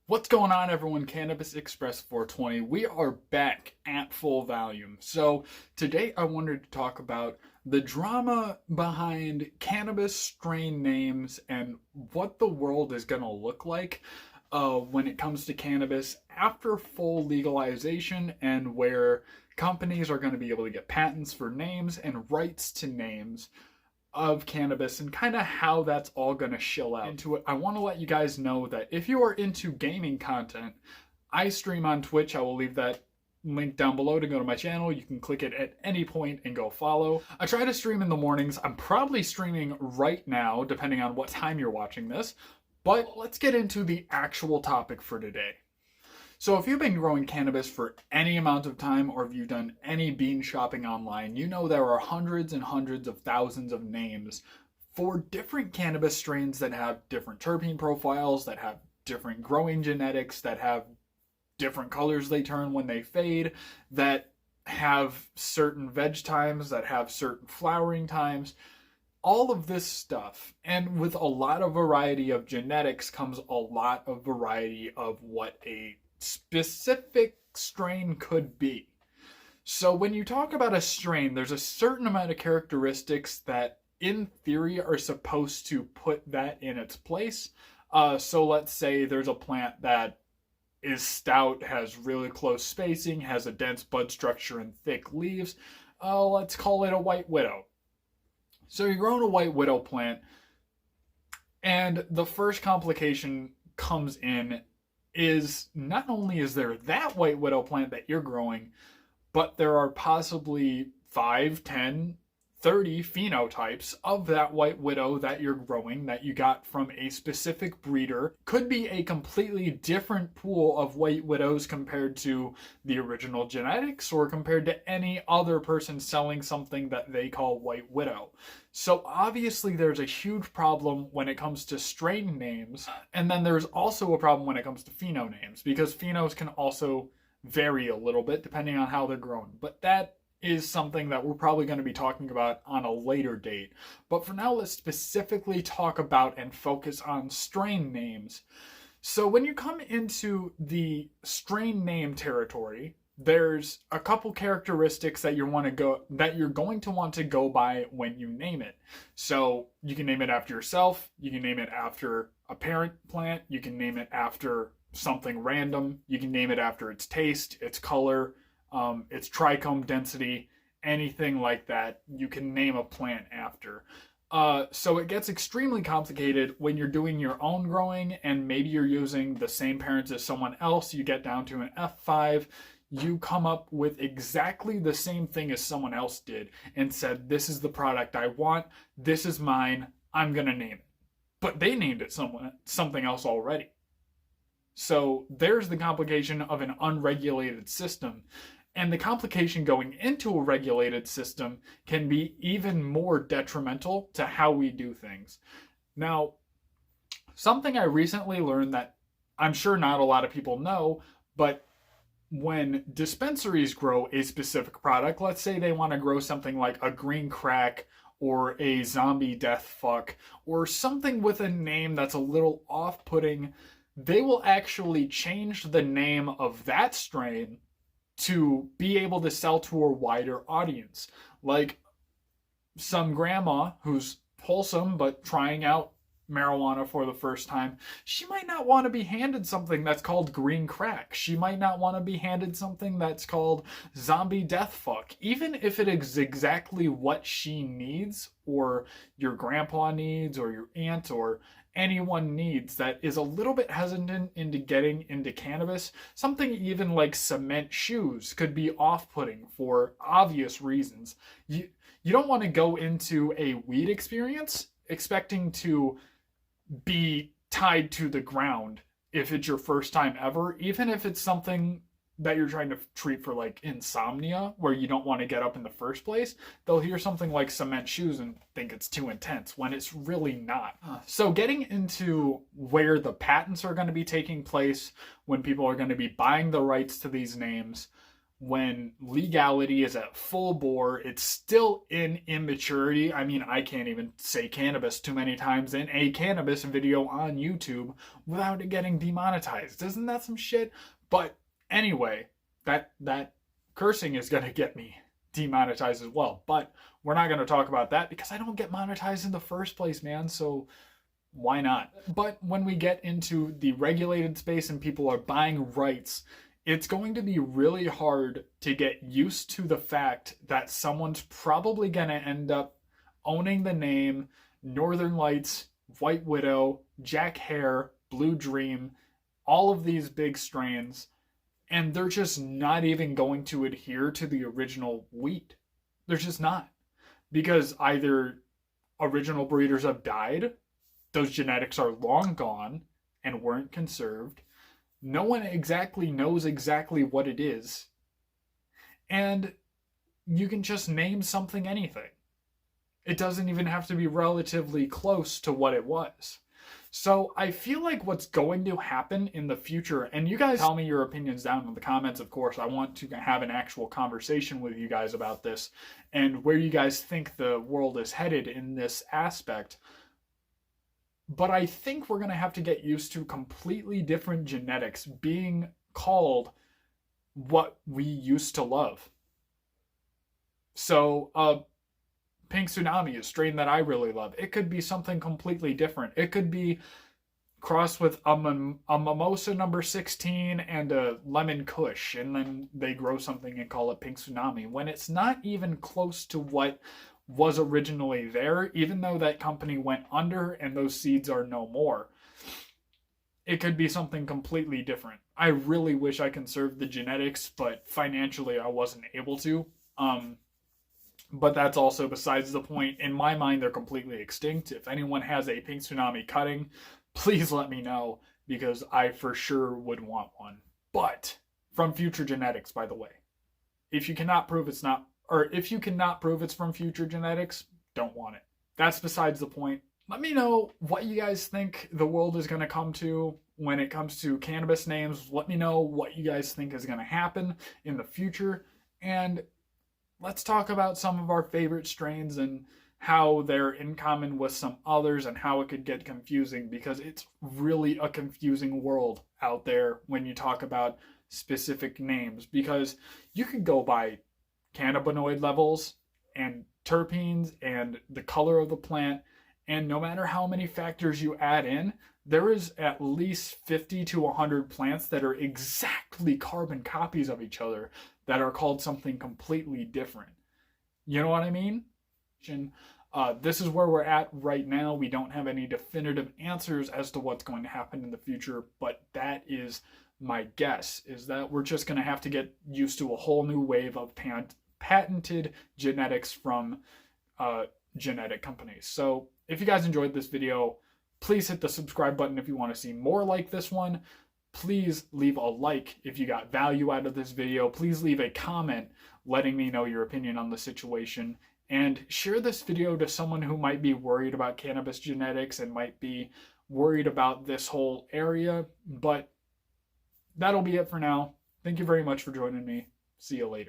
What's going on, everyone? Cannabis Express 420. We are back at full volume. So, today I wanted to talk about the drama behind cannabis strain names and what the world is going to look like when it comes to cannabis after full legalization, and where companies are going to be able to get patents for names and rights to names of cannabis, and kind of how that's all going to shill out into it. I want to let you guys know that if you are into gaming content, I stream on Twitch. I will leave that link down below to go to my channel. You can click it at any point and go follow. I try to stream in the mornings. I'm probably streaming right now, depending on what time you're watching this. But let's get into the actual topic for today. So if you've been growing cannabis for any amount of time, or if you've done any bean shopping online, you know there are hundreds and hundreds of thousands of names for different cannabis strains that have different terpene profiles, that have different growing genetics, that have different colors they turn when they fade, that have certain veg times, that have certain flowering times. All of this stuff, and with a lot of variety of genetics comes a lot of variety of what a specific strain could be. So when you talk about a strain, there's a certain amount of characteristics that in theory are supposed to put that in its place. So let's say there's a plant that is stout, has really close spacing, has a dense bud structure and thick leaves. Let's call it a white widow. So you're growing a white widow plant, and the first complication comes in is not only is there that white widow plant that you're growing, but there are possibly 5, 10, 30 phenotypes of that white widow that you're growing that you got from a specific breeder. Could be a completely different pool of white widows compared to the original genetics, or compared to any other person selling something that they call white widow. So obviously there's a huge problem when it comes to strain names, and then there's also a problem when it comes to pheno names, because phenos can also vary a little bit depending on how they're grown. But that is something that we're probably going to be talking about on a later date. But for now, let's specifically talk about and focus on strain names. So when you come into the strain name territory, there's a couple characteristics that you're going to want to go by when you name it. So you can name it after yourself, you can name it after a parent plant, you can name it after something random, you can name it after its taste, its color, its trichome density, anything like that, you can name a plant after. So it gets extremely complicated when you're doing your own growing, and maybe you're using the same parents as someone else. You get down to an F5, you come up with exactly the same thing as someone else did and said, this is the product I want, this is mine, I'm going to name it. But they named it something else already. So there's the complication of an unregulated system. And the complication going into a regulated system can be even more detrimental to how we do things. Now, something I recently learned that I'm sure not a lot of people know, but when dispensaries grow a specific product, let's say they want to grow something like a green crack or a zombie death fuck, or something with a name that's a little off-putting, they will actually change the name of that strain to be able to sell to a wider audience. Like some grandma who's wholesome but trying out marijuana for the first time, she might not want to be handed something that's called green crack. She might not want to be handed something that's called zombie death fuck, even if it is exactly what she needs, or your grandpa needs, or your aunt, or anyone needs that is a little bit hesitant into getting into cannabis. Something even like cement shoes could be off-putting for obvious reasons. You don't want to go into a weed experience expecting to be tied to the ground if it's your first time ever, even if it's something that you're trying to treat for like insomnia, where you don't want to get up in the first place. They'll hear something like cement shoes and think it's too intense, when it's really not. So getting into where the patents are going to be taking place, when people are going to be buying the rights to these names, when legality is at full bore. It's still in immaturity. I mean, I can't even say cannabis too many times in a cannabis video on YouTube without it getting demonetized. Isn't that some shit? But anyway, that cursing is going to get me demonetized as well. But we're not going to talk about that because I don't get monetized in the first place, man. So why not? But when we get into the regulated space and people are buying rights, it's going to be really hard to get used to the fact that someone's probably going to end up owning the name Northern Lights, White Widow, Jack Hare, Blue Dream, all of these big strains, and they're just not even going to adhere to the original wheat. They're just not. Because either original breeders have died, those genetics are long gone and weren't conserved, no one exactly knows exactly what it is, and you can just name something anything. It doesn't even have to be relatively close to what it was. So I feel like what's going to happen in the future, and you guys tell me your opinions down in the comments, of course. I want to have an actual conversation with you guys about this and where you guys think the world is headed in this aspect. But I think we're going to have to get used to completely different genetics being called what we used to love. So, Pink Tsunami, a strain that I really love, it could be something completely different. It could be crossed with a Mimosa number 16 and a Lemon Kush, and then they grow something and call it Pink Tsunami, when it's not even close to what was originally there, even though that company went under and those seeds are no more. It could be something completely different. I really wish I conserved the genetics, but financially I wasn't able to. But that's also besides the point. In my mind, they're completely extinct. If anyone has a Pink Tsunami cutting, please let me know, because I for sure would want one. But from Future Genetics, by the way. If you cannot prove it's not, or if you cannot prove it's from Future Genetics, don't want it. That's besides the point. Let me know what you guys think the world is going to come to when it comes to cannabis names. Let me know what you guys think is going to happen in the future. And let's talk about some of our favorite strains and how they're in common with some others and how it could get confusing, because it's really a confusing world out there when you talk about specific names, because you could go by cannabinoid levels and terpenes and the color of the plant, and no matter how many factors you add in, there is at least 50 to 100 plants that are exactly carbon copies of each other that are called something completely different. You know what I mean? This is where we're at right now. We don't have any definitive answers as to what's going to happen in the future, but that is my guess, is that we're just going to have to get used to a whole new wave of patented genetics from genetic companies. So if you guys enjoyed this video, please hit the subscribe button if you want to see more like this one. Please leave a like if you got value out of this video. Please leave a comment letting me know your opinion on the situation. And share this video to someone who might be worried about cannabis genetics and might be worried about this whole area. But that'll be it for now. Thank you very much for joining me. See you later.